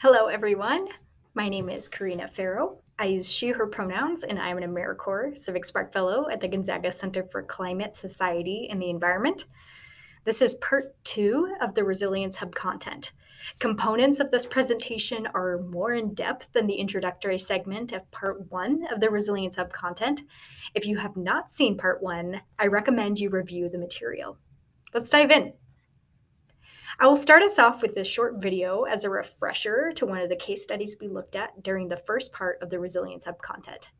Hello, everyone. My name is Corrina Farho. I use she, her pronouns, and I'm an AmeriCorps CivicSpark Fellow at the Gonzaga Center for Climate, Society, and the Environment. This is part 2 of the Resilience Hub content. Components of this presentation are more in depth than the introductory segment of part 1 of the Resilience Hub content. If you have not seen part 1, I recommend you review the material. Let's dive in. I will start us off with this short video as a refresher to one of the case studies we looked at during the first part of the Resilience Hub content.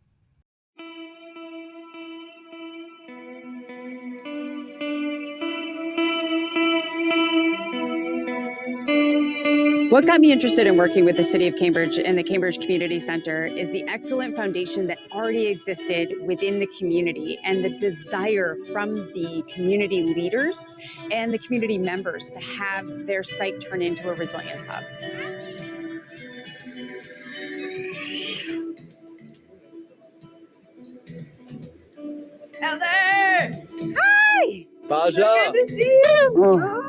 What got me interested in working with the City of Cambridge and the Cambridge Community Center is the excellent foundation that already existed within the community and the desire from the community leaders and the community members to have their site turn into a resilience hub. Elder! Hi! Baja! Good to see you!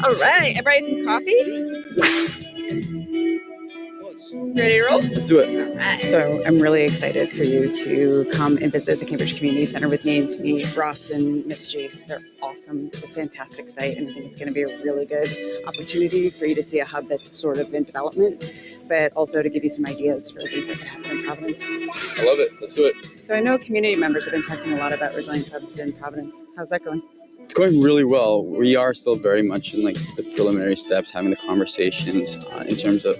All right, I brought you some coffee. Ready to roll? Let's do it. All right. So I'm really excited for you to come and visit the Cambridge Community Center with me and to meet Ross and Miss G. They're awesome. It's a fantastic site, and I think it's going to be a really good opportunity for you to see a hub that's sort of in development, but also to give you some ideas for things that could happen in Providence. I love it. Let's do it. So I know community members have been talking a lot about resilience hubs in Providence. How's that going? It's going really well. We are still very much in the preliminary steps, having the conversations in terms of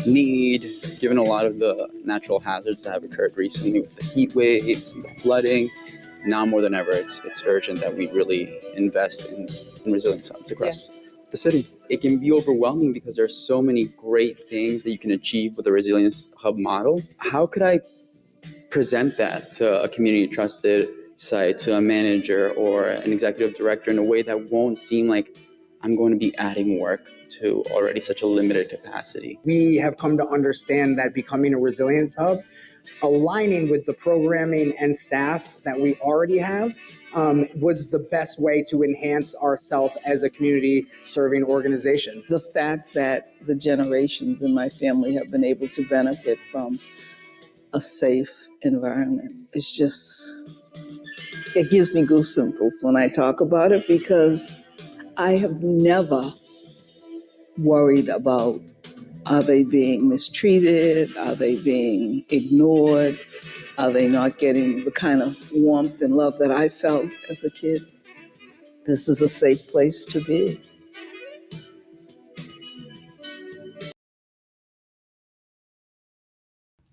need, given a lot of the natural hazards that have occurred recently with the heat waves and the flooding. Now more than ever, it's urgent that we really invest in resilience hubs across the city. It can be overwhelming because there are so many great things that you can achieve with a resilience hub model. How could I present that to a community trusted site, to a manager or an executive director in a way that won't seem like I'm going to be adding work to already such a limited capacity? We have come to understand that becoming a resilience hub, aligning with the programming and staff that we already have, was the best way to enhance ourselves as a community serving organization. The fact that the generations in my family have been able to benefit from a safe environment, it's just, it gives me goosebumps when I talk about it, because I have never worried about, are they being mistreated? Are they being ignored? Are they not getting the kind of warmth and love that I felt as a kid? This is a safe place to be.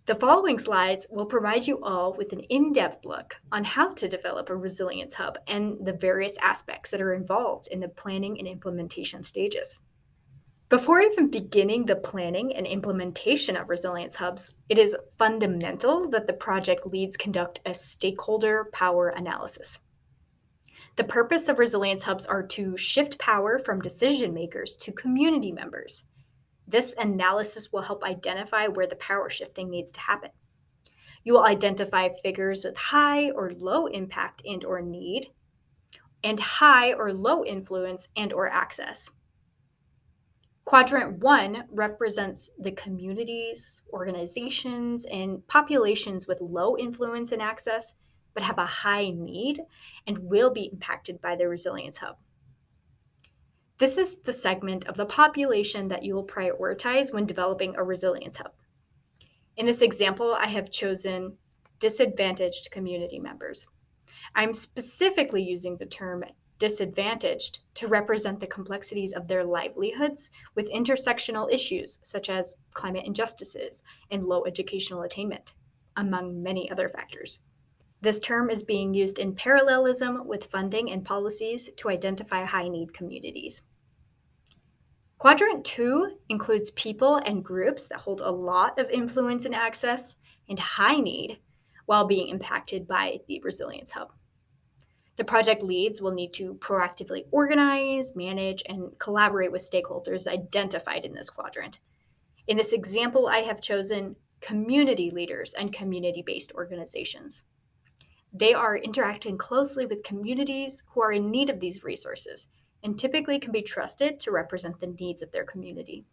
The following slides will provide you all with an in-depth look on how to develop a resilience hub and the various aspects that are involved in the planning and implementation stages. Before even beginning the planning and implementation of resilience hubs, it is fundamental that the project leads conduct a stakeholder power analysis. The purpose of resilience hubs are to shift power from decision makers to community members. This analysis will help identify where the power shifting needs to happen. You will identify figures with high or low impact and or need, and high or low influence and or access. Quadrant 1 represents the communities, organizations, and populations with low influence and access, but have a high need and will be impacted by the resilience hub. This is the segment of the population that you will prioritize when developing a resilience hub. In this example, I have chosen disadvantaged community members. I'm specifically using the term disadvantaged to represent the complexities of their livelihoods with intersectional issues such as climate injustices and low educational attainment, among many other factors. This term is being used in parallelism with funding and policies to identify high-need communities. Quadrant 2 includes people and groups that hold a lot of influence and access and high need while being impacted by the resilience hub. The project leads will need to proactively organize, manage, and collaborate with stakeholders identified in this quadrant. In this example, I have chosen community leaders and community-based organizations. They are interacting closely with communities who are in need of these resources and typically can be trusted to represent the needs of their community.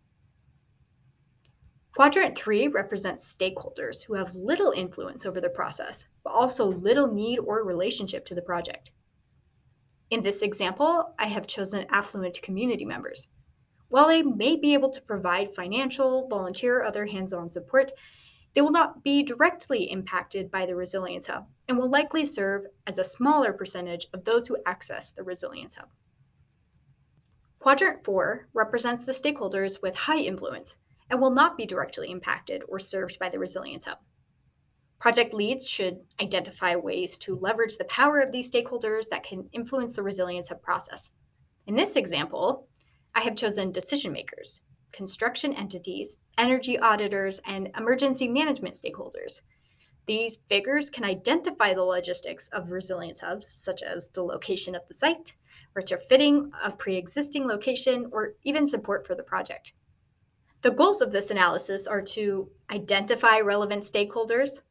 Quadrant 3 represents stakeholders who have little influence over the process, but also little need or relationship to the project. In this example, I have chosen affluent community members. While they may be able to provide financial, volunteer, or other hands-on support, they will not be directly impacted by the Resilience Hub and will likely serve as a smaller percentage of those who access the Resilience Hub. Quadrant 4 represents the stakeholders with high influence and will not be directly impacted or served by the Resilience Hub. Project leads should identify ways to leverage the power of these stakeholders that can influence the Resilience Hub process. In this example, I have chosen decision makers, construction entities, energy auditors, and emergency management stakeholders. These figures can identify the logistics of resilience hubs, such as the location of the site, retrofitting a pre-existing location, or even support for the project. The goals of this analysis are to identify relevant stakeholders,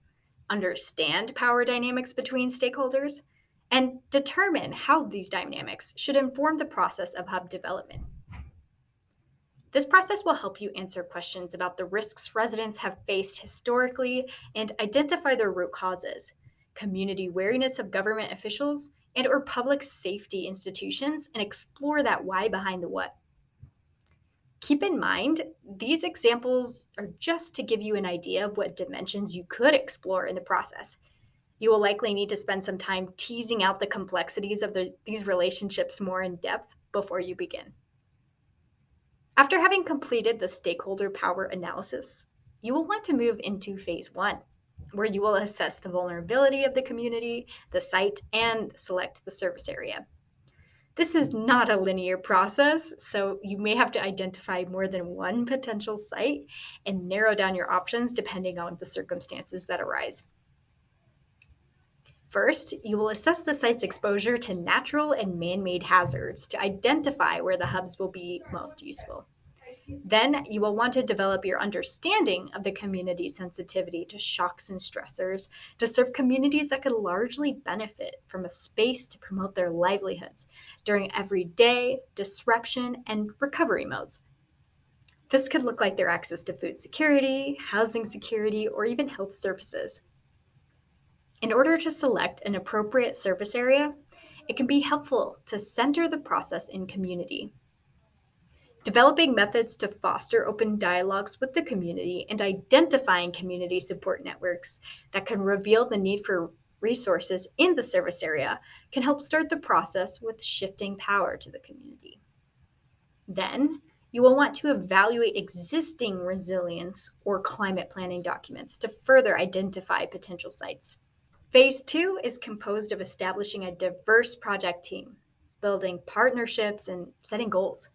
understand power dynamics between stakeholders, and determine how these dynamics should inform the process of hub development. This process will help you answer questions about the risks residents have faced historically and identify their root causes, community wariness of government officials, and/or public safety institutions, and explore that why behind the what. Keep in mind, these examples are just to give you an idea of what dimensions you could explore in the process. You will likely need to spend some time teasing out the complexities of these relationships more in depth before you begin. After having completed the stakeholder power analysis, you will want to move into phase 1, where you will assess the vulnerability of the community, the site, and select the service area. This is not a linear process, so you may have to identify more than one potential site and narrow down your options depending on the circumstances that arise. First, you will assess the site's exposure to natural and man-made hazards to identify where the hubs will be most useful. Then you will want to develop your understanding of the community sensitivity to shocks and stressors to serve communities that could largely benefit from a space to promote their livelihoods during everyday, disruption, and recovery modes. This could look like their access to food security, housing security, or even health services. In order to select an appropriate service area, it can be helpful to center the process in community. Developing methods to foster open dialogues with the community and identifying community support networks that can reveal the need for resources in the service area can help start the process with shifting power to the community. Then, you will want to evaluate existing resilience or climate planning documents to further identify potential sites. Phase 2 is composed of establishing a diverse project team, building partnerships, and setting goals.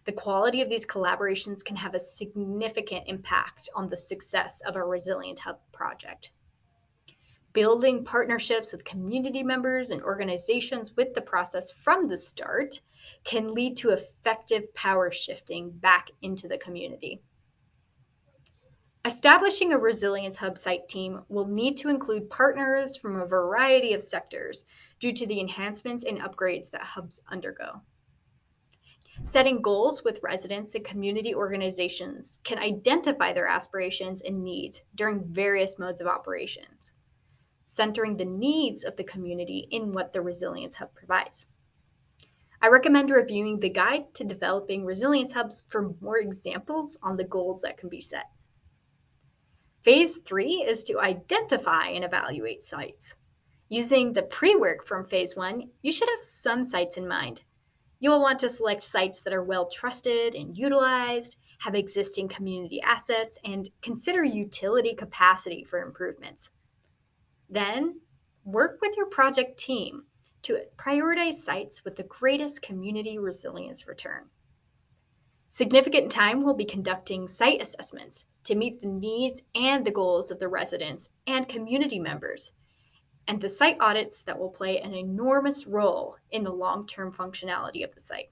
The quality of these collaborations can have a significant impact on the success of a Resilient Hub project. Building partnerships with community members and organizations with the process from the start can lead to effective power shifting back into the community. Establishing a Resilience Hub site team will need to include partners from a variety of sectors due to the enhancements and upgrades that hubs undergo. Setting goals with residents and community organizations can identify their aspirations and needs during various modes of operations, centering the needs of the community in what the Resilience Hub provides. I recommend reviewing the guide to developing resilience hubs for more examples on the goals that can be set. Phase 3 is to identify and evaluate sites. Using the pre-work from Phase 1, you should have some sites in mind. You will want to select sites that are well trusted and utilized, have existing community assets, and consider utility capacity for improvements. Then, work with your project team to prioritize sites with the greatest community resilience return. Significant time will be conducting site assessments to meet the needs and the goals of the residents and community members, and the site audits that will play an enormous role in the long-term functionality of the site.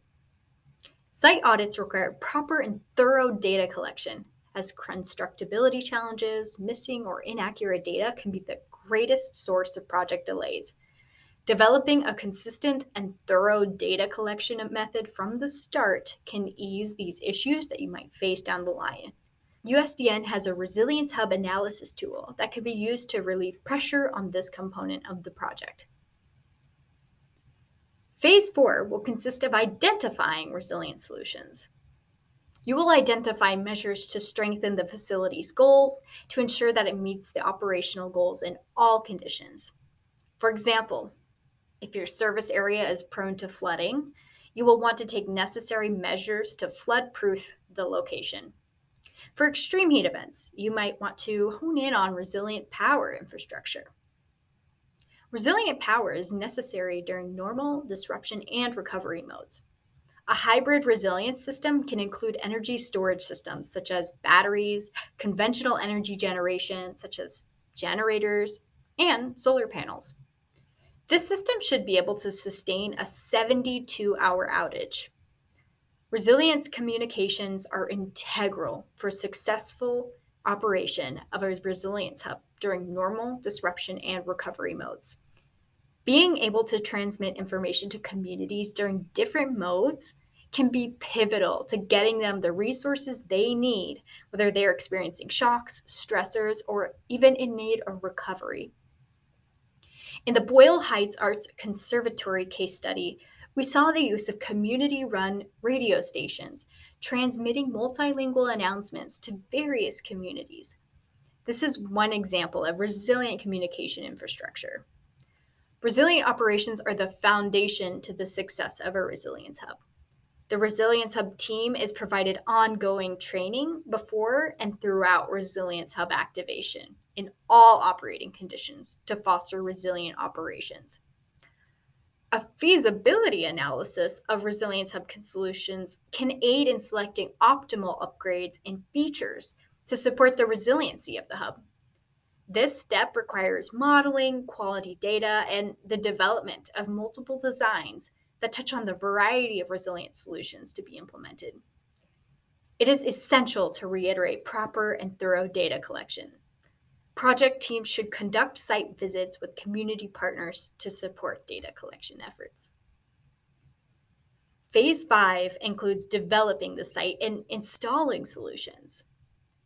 Site audits require proper and thorough data collection, as constructability challenges, missing or inaccurate data can be the greatest source of project delays. Developing a consistent and thorough data collection method from the start can ease these issues that you might face down the line. USDN has a resilience hub analysis tool that can be used to relieve pressure on this component of the project. Phase 4 will consist of identifying resilient solutions. You will identify measures to strengthen the facility's goals to ensure that it meets the operational goals in all conditions. For example, if your service area is prone to flooding, you will want to take necessary measures to flood-proof the location. For extreme heat events, you might want to hone in on resilient power infrastructure. Resilient power is necessary during normal, disruption, and recovery modes. A hybrid resilience system can include energy storage systems such as batteries, conventional energy generation such as generators, and solar panels. This system should be able to sustain a 72-hour outage. Resilience communications are integral for successful operation of a resilience hub during normal, disruption, and recovery modes. Being able to transmit information to communities during different modes can be pivotal to getting them the resources they need, whether they're experiencing shocks, stressors, or even in need of recovery. In the Boyle Heights Arts Conservatory case study, we saw the use of community-run radio stations transmitting multilingual announcements to various communities. This is one example of resilient communication infrastructure. Resilient operations are the foundation to the success of a resilience hub. The Resilience Hub team is provided ongoing training before and throughout Resilience Hub activation in all operating conditions to foster resilient operations. A feasibility analysis of Resilience Hub solutions can aid in selecting optimal upgrades and features to support the resiliency of the hub. This step requires modeling, quality data, and the development of multiple designs that touch on the variety of resilient solutions to be implemented. It is essential to reiterate proper and thorough data collection. Project teams should conduct site visits with community partners to support data collection efforts. Phase 5 includes developing the site and installing solutions.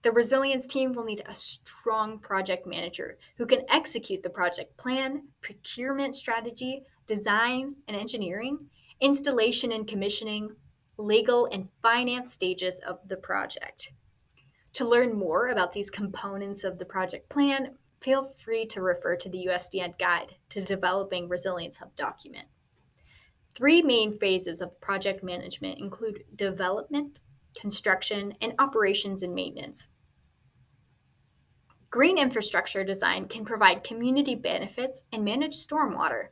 The resilience team will need a strong project manager who can execute the project plan, procurement strategy, design and engineering, installation and commissioning, legal and finance stages of the project. To learn more about these components of the project plan, feel free to refer to the USDN Guide to Developing Resilience Hub document. 3 main phases of project management include development, construction, and operations and maintenance. Green infrastructure design can provide community benefits and manage stormwater.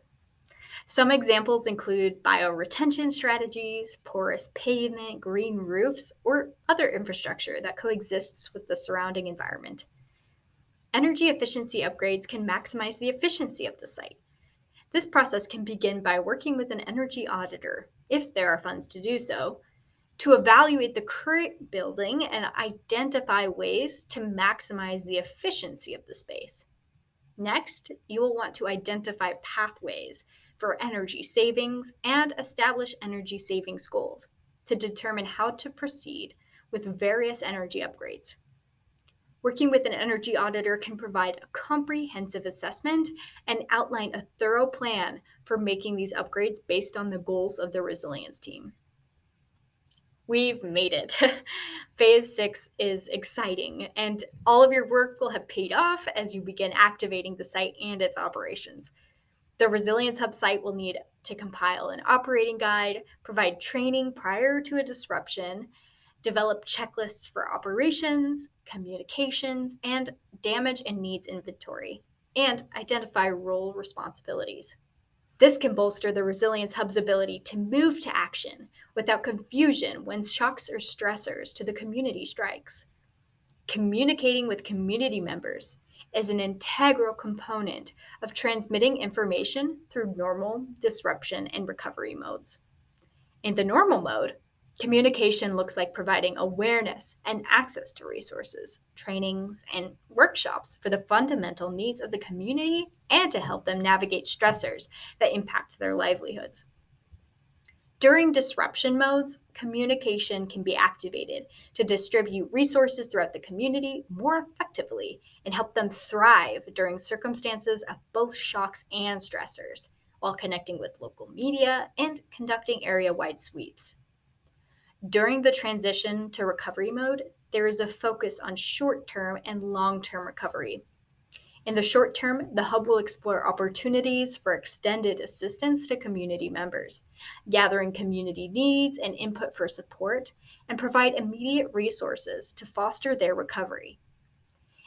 Some examples include bioretention strategies, porous pavement, green roofs, or other infrastructure that coexists with the surrounding environment. Energy efficiency upgrades can maximize the efficiency of the site. This process can begin by working with an energy auditor, if there are funds to do so, to evaluate the current building and identify ways to maximize the efficiency of the space. Next, you will want to identify pathways for energy savings and establish energy savings goals to determine how to proceed with various energy upgrades. Working with an energy auditor can provide a comprehensive assessment and outline a thorough plan for making these upgrades based on the goals of the resilience team. We've made it. Phase 6 is exciting, and all of your work will have paid off as you begin activating the site and its operations. The Resilience Hub site will need to compile an operating guide, provide training prior to a disruption, develop checklists for operations, communications, and damage and needs inventory, and identify role responsibilities. This can bolster the Resilience Hub's ability to move to action without confusion when shocks or stressors to the community strikes. Communicating with community members is an integral component of transmitting information through normal, disruption, and recovery modes. In the normal mode, Communication looks like providing awareness and access to resources, trainings, and workshops for the fundamental needs of the community and to help them navigate stressors that impact their livelihoods. During disruption modes, communication can be activated to distribute resources throughout the community more effectively and help them thrive during circumstances of both shocks and stressors, while connecting with local media and conducting area-wide sweeps. During the transition to recovery mode, there is a focus on short-term and long-term recovery. In the short term, the hub will explore opportunities for extended assistance to community members, gathering community needs and input for support, and provide immediate resources to foster their recovery.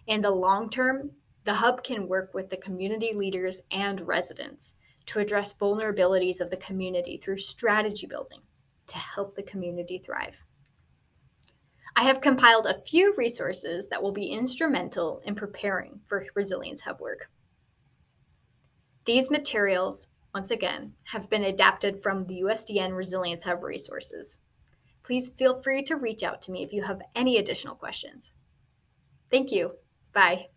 In the long term, the hub can work with the community leaders and residents to address vulnerabilities of the community through strategy building to help the community thrive. I have compiled a few resources that will be instrumental in preparing for Resilience Hub work. These materials, once again, have been adapted from the USDN Resilience Hub resources. Please feel free to reach out to me if you have any additional questions. Thank you. Bye.